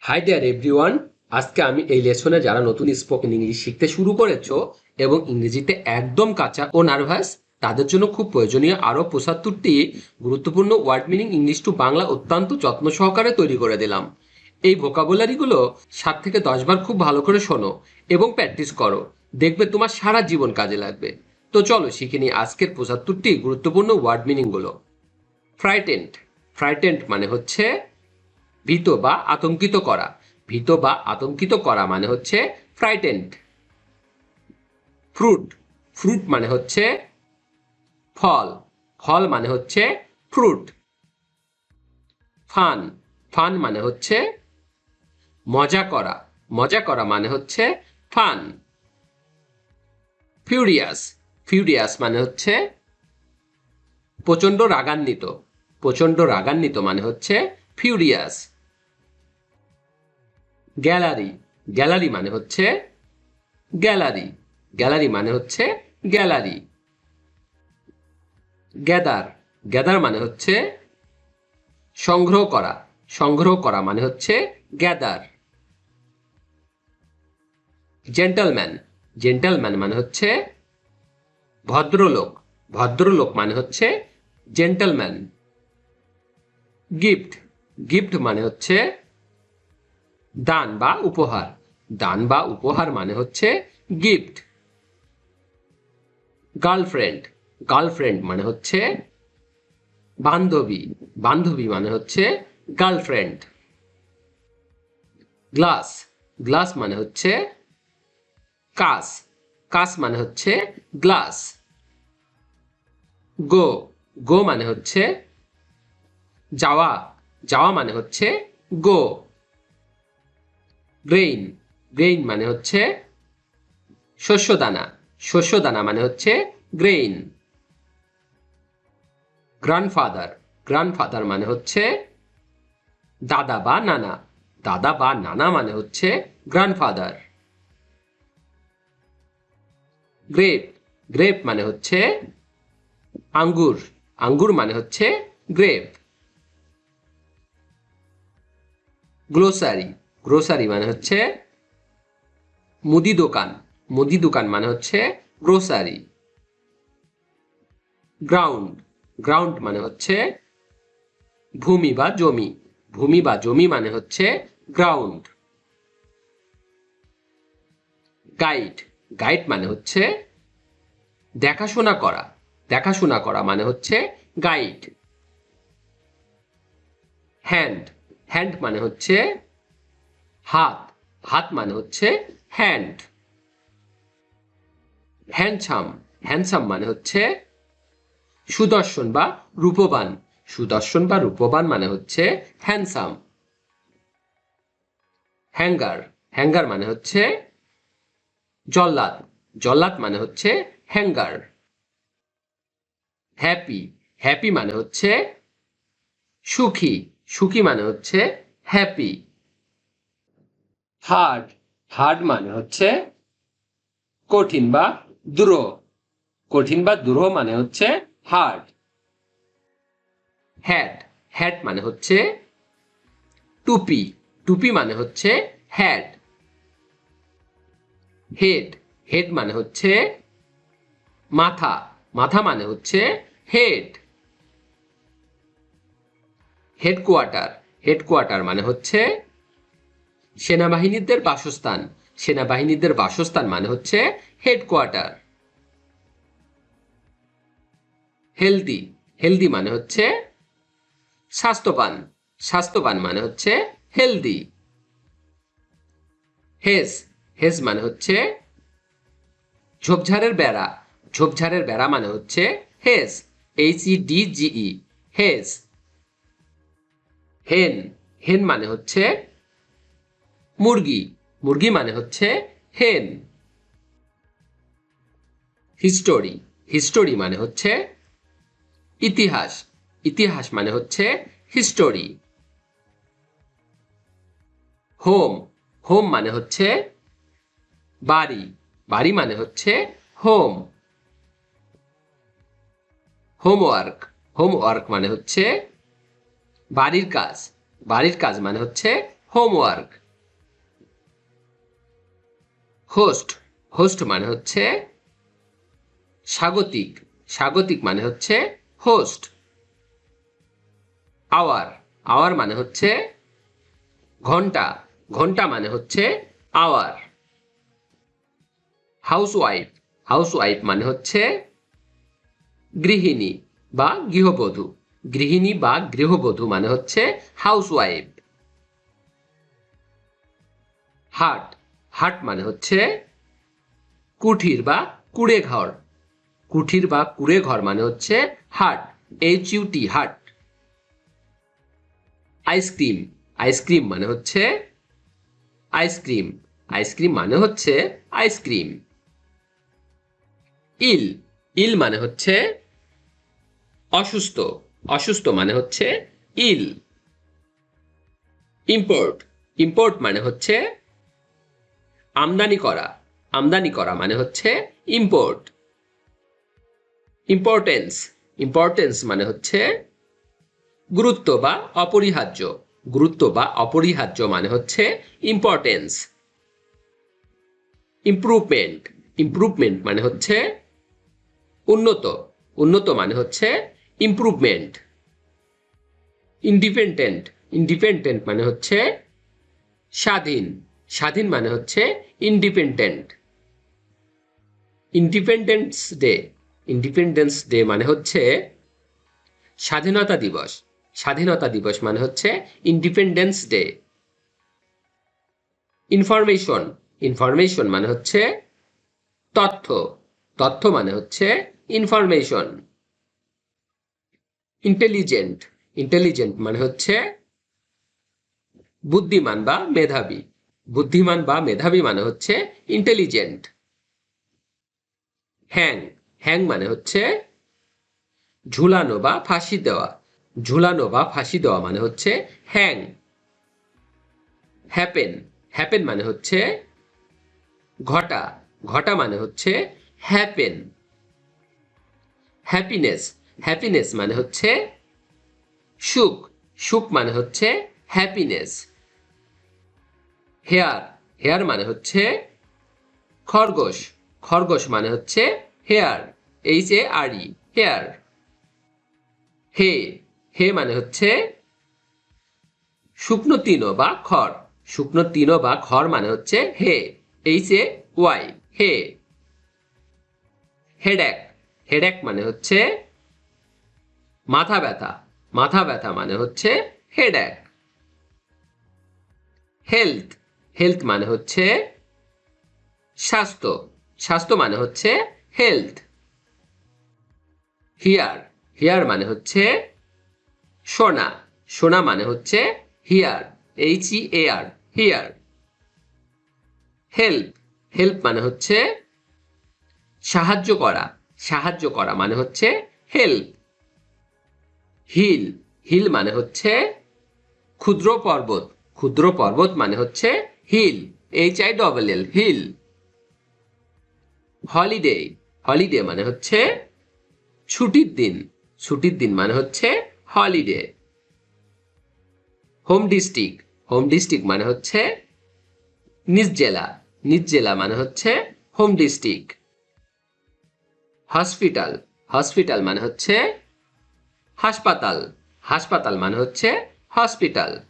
Hi there everyone. আজকে আমি এই লেসনে যারা নতুন স্পোকেন ইংলিশ শিখতে শুরু করেছো এবং ইংরেজিতে একদম কাঁচা ও নার্ভাস তাদের জন্য খুব প্রয়োজনীয় আরও ৭৫টি গুরুত্বপূর্ণ word meaning English to Bangla অত্যন্ত যত্ন সহকারে তৈরি করে দিলাম। এই ভোকাবুলারিগুলো ৭ থেকে ১০ বার খুব ভালো করে শোনো এবং প্র্যাকটিস করো, দেখবে তোমার সারা জীবন কাজে লাগবে। তো চলো শিখে নিই আজকের ৭৫টি গুরুত্বপূর্ণ ওয়ার্ড মিনিংগুলো। ফ্রাইটেন্ড। ফ্রাইটেন্ড মানে হচ্ছে ভীত বা আতঙ্কিত করা। ভীত বা আতঙ্কিত করা মানে হচ্ছে ফ্রাইটেন্ড। ফ্রুট। ফ্রুট মানে হচ্ছে ফল। ফল মানে হচ্ছে ফ্রুট। ফান। ফান মানে হচ্ছে মজা করা। মজা করা মানে হচ্ছে ফান। ফিউরিয়াস। ফিউরিয়াস মানে হচ্ছে প্রচন্ড রাগান্বিত। প্রচন্ড রাগান্বিত মানে হচ্ছে ফিউরিয়াস। গ্যালারি। গ্যালারি মানে হচ্ছে গ্যালারি। গ্যালারি মানে হচ্ছে গ্যালারি। গ্যাদার। গ্যাদার মানে হচ্ছে সংগ্রহ করা। সংগ্রহ করা মানে হচ্ছে গ্যাদার। জেন্টলম্যান। জেন্টলম্যান মানে হচ্ছে ভদ্রলোক। ভদ্রলোক মানে হচ্ছে জেন্টলম্যান। গিফট। গিফট মানে হচ্ছে দান বা উপহার। দান বা উপহার মানে হচ্ছে গিফট। গার্লফ্রেন্ড। গার্লফ্রেন্ড মানে হচ্ছে বান্ধবী। বান্ধবী মানে হচ্ছে গার্লফ্রেন্ড। গ্লাস। গ্লাস মানে হচ্ছে কাঁচ। কাঁচ মানে হচ্ছে গ্লাস। গো। গো মানে হচ্ছে যাওয়া। যাওয়া মানে হচ্ছে গো। গ্রেইন। গ্রেইন মানে হচ্ছে শস্যদানা। শস্যদানা মানে হচ্ছে গ্রেইন। গ্র্যান্ডফাদার। গ্র্যান্ডফাদার মানে হচ্ছে দাদা বা নানা। দাদা বা নানা মানে হচ্ছে গ্র্যান্ডফাদার। গ্রেপ। গ্রেপ মানে হচ্ছে আঙ্গুর। আঙ্গুর মানে হচ্ছে গ্রেপ। গ্লোসারি। গ্লোসারি মানে হচ্ছে মুদি দোকান। মুদি দোকান মানে হচ্ছে গ্রোসারি। গ্রাউন্ড। গ্রাউন্ড মানে হচ্ছে ভূমি বা জমি। ভূমি বা জমি মানে হচ্ছে গ্রাউন্ড। গাইড। গাইড মানে হচ্ছে দেখাশোনা করা। দেখাশোনা করা মানে হচ্ছে গাইড। হ্যান্ড। হ্যান্ড মানে হচ্ছে হাত। হাত মানে হচ্ছে হ্যান্ড। হ্যান্ডসাম। হ্যান্ডসাম মানে হচ্ছে সুদর্শন বা রূপবান। সুদর্শন বা রূপবান মানে হচ্ছে হ্যান্ডসাম। হ্যাঙ্গার। হ্যাঙ্গার মানে হচ্ছে জল্লাদ। জল্লাদ মানে হচ্ছে হ্যাঙ্গার। হ্যাপি। হ্যাপি মানে হচ্ছে সুখী। সুখী মানে হচ্ছে হ্যাপি। হার্ড। হার্ড মানে হচ্ছে কঠিন বা দৃঢ়। কঠিন বা দৃঢ় মানে হচ্ছে হার্ড। হ্যাট। হ্যাট মানে হচ্ছে টুপি। টুপি মানে হচ্ছে হ্যাট। হেড। হেড মানে হচ্ছে মাথা। মাথা মানে হচ্ছে হেড। হেডকোয়ার্টার। হেডকোয়ার্টার মানে হচ্ছে সেনাবাহিনীদের বাসস্থান। সেনাবাহিনীদের বাসস্থান মানে হচ্ছে হেডকোয়ার্টার। হেলদি। হেলদি মানে হচ্ছে স্বাস্থ্যবান। স্বাস্থ্যবান মানে হচ্ছে হেলদি। হেজ। হেজ মানে হচ্ছে ঝোপঝাড়ের বেড়া। ঝোপঝাড়ের বেড়া মানে হচ্ছে হেজ। HEDGE hedge. হেন। হেন মানে হচ্ছে মুরগি। মুরগি মানে হচ্ছে হেন। হিস্টোরি। হিস্টোরি মানে হচ্ছে ইতিহাস। ইতিহাস মানে হচ্ছে হিস্টোরি। হোম। হোম মানে হচ্ছে বাড়ি। বাড়ি মানে হচ্ছে হোম। হোমওয়ার্ক। হোমওয়ার্ক মানে হচ্ছে বাড়ির কাজ। বাড়ির কাজ মানে হচ্ছে হোমওয়ার্ক। হোস্ট, হোস্ট মানে হচ্ছে স্বাগতিক, স্বাগতিক মানে হচ্ছে হোস্ট। আওয়ার, আওয়ার মানে হচ্ছে ঘন্টা, ঘন্টা মানে হচ্ছে আওয়ার। হাউসওয়াইফ, হাউসওয়াইফ মানে হচ্ছে গৃহিণী বা গৃহবধূ, গৃহিণী বা গৃহবধূ মানে হচ্ছে হাউসওয়াইফ। হাট, হাট মানে হচ্ছে কুঠির বা কুড়ে ঘর, কুঠির বা কুড়ে ঘর মানে হচ্ছে হাট, HUT হাট। আইসক্রিম, আইসক্রিম মানে হচ্ছে আইসক্রিম, আইসক্রিম মানে হচ্ছে আইসক্রিম। ইল, ইল মানে হচ্ছে অসুস্থ, অসুস্থ মানে হচ্ছে ইল। ইম্পোর্ট, ইম্পোর্ট মানে হচ্ছে আমদানি করা, আমদানি করা মানে হচ্ছে ইম্পোর্ট। ইম্পর্টেন্স, ইম্পর্টেন্স মানে হচ্ছে গুরুত্ব বা অপরিহার্য, গুরুত্ব বা অপরিহার্য মানে হচ্ছে ইম্পর্টেন্স। ইমপ্রুভমেন্ট, ইমপ্রুভমেন্ট মানে হচ্ছে উন্নত, উন্নত মানে হচ্ছে ইমপ্রুভমেন্ট। ইন্ডিপেন্ডেন্ট, ইন্ডিপেন্ডেন্ট মানে হচ্ছে স্বাধীন, স্বাধীন মানে হচ্ছে independent. Independence day, independence day মানে হচ্ছে স্বাধীনতা দিবস, স্বাধীনতা দিবস মানে হচ্ছে ইন্ডিপেন্ডেন্স ডে। ইনফরমেশন, ইনফরমেশন মানে হচ্ছে তথ্য, তথ্য মানে হচ্ছে ইনফরমেশন। ইন্টেলিজেন্ট, ইন্টেলিজেন্ট মানে হচ্ছে বুদ্ধিমান বা মেধাবী, বুদ্ধিমান বা মেধাবী মানে হচ্ছে ইন্টেলিজেন্ট। হ্যাং, হ্যাং মানে হচ্ছে ঝুলানো বা ফাঁসি দেওয়া, ঝুলানো বা ফাঁসি দেওয়া মানে হচ্ছে হ্যাং। হ্যাপেন, হ্যাপেন মানে হচ্ছে ঘটা, ঘটা মানে হচ্ছে হ্যাপেন। হ্যাপিনেস, হ্যাপিনেস মানে হচ্ছে সুখ, সুখ মানে হচ্ছে হ্যাপিনেস। হেয়ার, হেয়ার মানে হচ্ছে খরগোশ, খরগোশ মানে হচ্ছে হেয়ার, HARE হেয়ার। হে, হে মানে হচ্ছে শুকনো তৃণ বা খড়, শুকনো তৃণ বা খড় মানে হচ্ছে হে, HAY হে। হেডেক, হেডেক মানে হচ্ছে মাথা ব্যথা, মাথা ব্যথা মানে হচ্ছে হেডেক। হেলথ, হেলথ মানে হচ্ছে স্বাস্থ্য, স্বাস্থ্য মানে হচ্ছে হেলথ। হিয়ার, হিয়ার মানে হচ্ছে শোনা, শোনা মানে হচ্ছে here, HEAR here. Help, help মানে হচ্ছে সাহায্য করা, সাহায্য করা মানে হচ্ছে হেল্প। হিল, হিল মানে হচ্ছে ক্ষুদ্র পর্বত, ক্ষুদ্র পর্বত মানে হচ্ছে hill, HILL hill. Holiday, holiday মানে হচ্ছে ছুটির দিন, ছুটির দিন মানে হচ্ছে holiday. Home district, home district মানে হচ্ছে নিজ জেলা, নিজ জেলা মানে হচ্ছে হোম ডিস্ট্রিক্ট। হসপিটাল, হসপিটাল মানে হচ্ছে হাসপাতাল, হাসপাতাল মানে হচ্ছে হসপিটাল।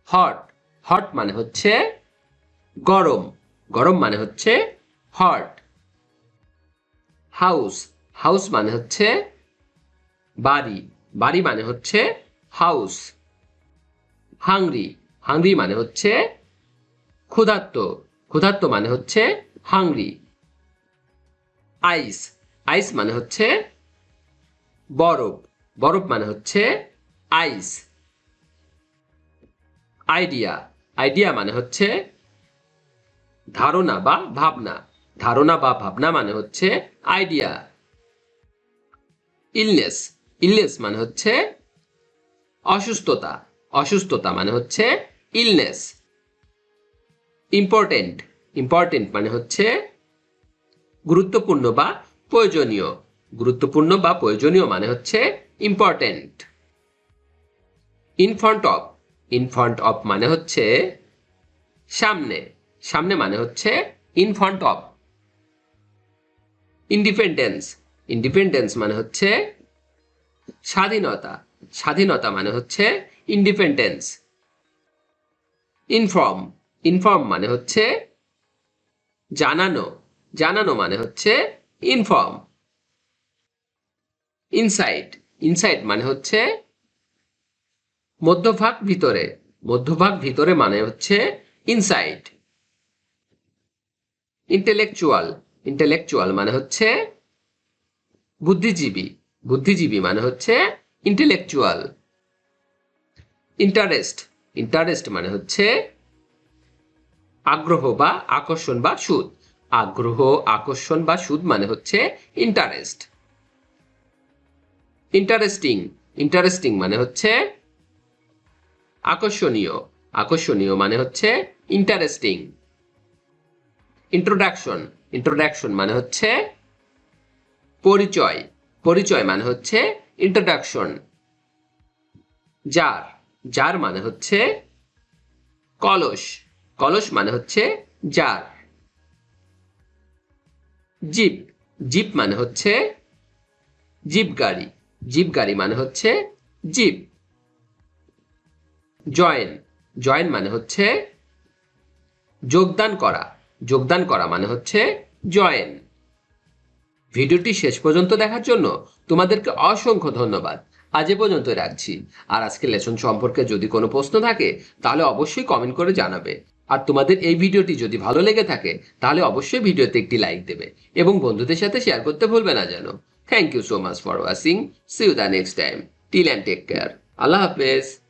হট, হট মানে হচ্ছে গরম, গরম মানে হচ্ছে হট। হাউস, হাউস মানে হচ্ছে বাড়ি, বাড়ি মানে হচ্ছে হাউস। হাংরি, হাংরি মানে হচ্ছে ক্ষুধার্ত, ক্ষুধার্ত মানে হচ্ছে হাংরি। আইস, আইস মানে হচ্ছে বরফ, বরফ মানে হচ্ছে আইস। আইডিয়া, আইডিয়া মানে হচ্ছে ধারণা বা ভাবনা, ধারণা বা ভাবনা মানে হচ্ছে আইডিয়া। ইলনেস, ইলনেস মানে হচ্ছে অসুস্থতা, অসুস্থতা মানে হচ্ছে ইলনেস। ইম্পর্টেন্ট, ইম্পর্টেন্ট মানে হচ্ছে গুরুত্বপূর্ণ বা প্রয়োজনীয়, গুরুত্বপূর্ণ বা প্রয়োজনীয় মানে হচ্ছে important. In front of, in front of মানে হচ্ছে সামনে, সামনে মানে হচ্ছে in front of. Independence, independence মানে হচ্ছে স্বাধীনতা, স্বাধীনতা মানে হচ্ছে ইন্ডিপেন্ডেন্স। ইনফর্ম, ইনফর্ম মানে হচ্ছে জানানো, জানানো মানে হচ্ছে ইনফর্ম। ইনসাইড, ইনসাইড মানে হচ্ছে মধ্যভাগ ভিতরে, মধ্যভাগ ভিতরে মানে হচ্ছে ইনসাইড। ইন্টেলেকচুয়াল, ইন্টেলেকচুয়াল মানে হচ্ছে বুদ্ধিজীবী, বুদ্ধিজীবী মানে হচ্ছে ইন্টেলেকচুয়াল। ইন্টারেস্ট, ইন্টারেস্ট মানে হচ্ছে আগ্রহ বা আকর্ষণ বা সুদ, আগ্রহ আকর্ষণ বা সুদ মানে হচ্ছে ইন্টারেস্ট। ইন্টারেস্টিং, ইন্টারেস্টিং মানে হচ্ছে আকর্ষণীয়, আকর্ষণীয় মানে হচ্ছে ইন্টারেস্টিং। ইন্ট্রোডাকশন, ইন্ট্রোডাকশন মানে হচ্ছে পরিচয়, পরিচয় মানে হচ্ছে ইন্ট্রোডাকশন। জার, জার মানে হচ্ছে কলস, কলস মানে হচ্ছে জার। জিপ, জিপ মানে হচ্ছে জিপ গাড়ি, জিপ গাড়ি মানে হচ্ছে জিপ। জয়েন, জয়েন মানে হচ্ছে যোগদান করা, যোগদান করা মানে হচ্ছে জয়েন। ভিডিওটি শেষ পর্যন্ত দেখার জন্য তোমাদেরকে অসংখ্য ধন্যবাদ। আজ এ পর্যন্ত রাখছি। আর আজকের লেসন সম্পর্কে যদি কোনো প্রশ্ন থাকে তাহলে অবশ্যই কমেন্ট করে জানাবে। আর তোমাদের এই ভিডিওটি যদি ভালো লেগে থাকে তাহলে অবশ্যই ভিডিওতে একটি লাইক দেবে এবং বন্ধুদের সাথে শেয়ার করতে ভুলবে না যেন। Thank you so much for watching. See you the next time. Till and take care. আল্লাহ হাফেজ।